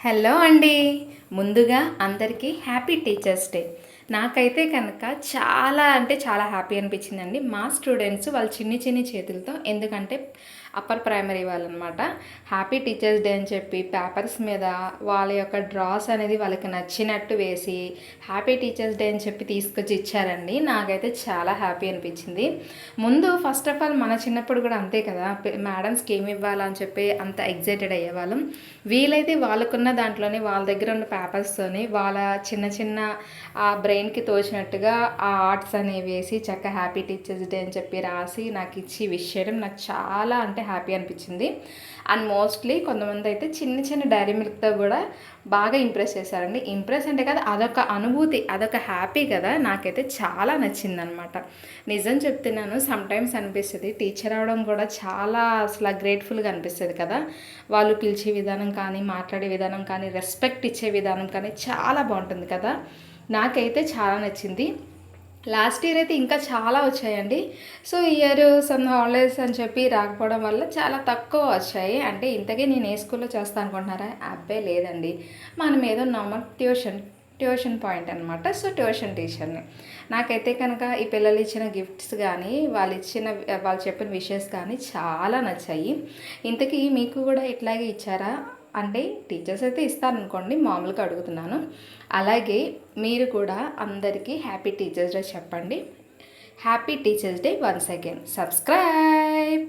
Hello అండి. ముందుగా అందరికీ హ్యాపీ టీచర్స్ డే. నాకైతే కనుక చాలా అంటే చాలా హ్యాపీ అనిపించిందండి. మా స్టూడెంట్స్ వాళ్ళు చిన్ని చిన్ని చేతులతో, ఎందుకంటే అప్పర్ ప్రైమరీ వాళ్ళనమాట, హ్యాపీ టీచర్స్ డే అని చెప్పి పేపర్స్ మీద వాళ్ళ యొక్క డ్రాస్ అనేది వాళ్ళకి నచ్చినట్టు వేసి హ్యాపీ టీచర్స్ డే అని చెప్పి తీసుకొచ్చి ఇచ్చారండి. నాకైతే చాలా హ్యాపీ అనిపించింది. ముందు ఫస్ట్ ఆఫ్ ఆల్ మన చిన్నప్పుడు కూడా అంతే కదా, మేడమ్స్కి ఏమి ఇవ్వాలని చెప్పి అంత ఎగ్జైటెడ్ అయ్యేవాళ్ళం. వీలైతే వాళ్ళకున్న దాంట్లోనే వాళ్ళ దగ్గర ఉన్న పేపర్స్తోని వాళ్ళ చిన్న చిన్న ఆ బ్రెయిన్కి తోచినట్టుగా ఆ ఆర్ట్స్ అనేవి వేసి చక్కగా హ్యాపీ టీచర్స్ డే అని చెప్పి రాసి నాకు ఇచ్చి విష్ చేయడం నాకు చాలా అంటే హ్యాపీ అనిపించింది. అండ్ మోస్ట్లీ కొంతమంది అయితే చిన్న చిన్న డైరీ మిల్క్తో కూడా బాగా ఇంప్రెస్ చేశారండి. ఇంప్రెస్ అంటే కదా, అదొక అనుభూతి, అదొక హ్యాపీ కదా. నాకైతే చాలా నచ్చిందనమాట. నిజం చెప్తున్నాను, సమ్టైమ్స్ అనిపిస్తుంది టీచర్ అవడం కూడా చాలా అసలు గ్రేట్ఫుల్గా అనిపిస్తుంది కదా. వాళ్ళు పిలిచే విధానం కానీ, మాట్లాడే విధానం కానీ, రెస్పెక్ట్ ఇచ్చే విధానం కానీ చాలా బాగుంటుంది కదా. నాకైతే చాలా నచ్చింది. లాస్ట్ ఇయర్ అయితే ఇంకా చాలా వచ్చాయండి. సో ఈ ఇయర్ సమ్ హాలిడేస్ అని చెప్పి రాకపోవడం వల్ల చాలా తక్కువ వచ్చాయి. అంటే ఇంతకీ నేను ఏ స్కూల్లో చేస్తాను అనుకుంటున్నారా? అబ్బాయి లేదండి, మనం ఏదో నార్మల్ ట్యూషన్ పాయింట్ అనమాట. సో ట్యూషన్ టీచర్ని. నాకైతే కనుక ఈ పిల్లలు ఇచ్చిన గిఫ్ట్స్ కానీ, వాళ్ళు చెప్పిన విషెస్ కానీ చాలా నచ్చాయి. ఇంతకీ మీకు కూడా ఇట్లాగే ఇచ్చారా అంటే? టీచర్స్ అయితే ఇస్తారనుకోండి, మామూలుగా అడుగుతున్నాను. అలాగే మీరు కూడా అందరికీ హ్యాపీ టీచర్స్ డే చెప్పండి. Happy teachers day once again. Subscribe.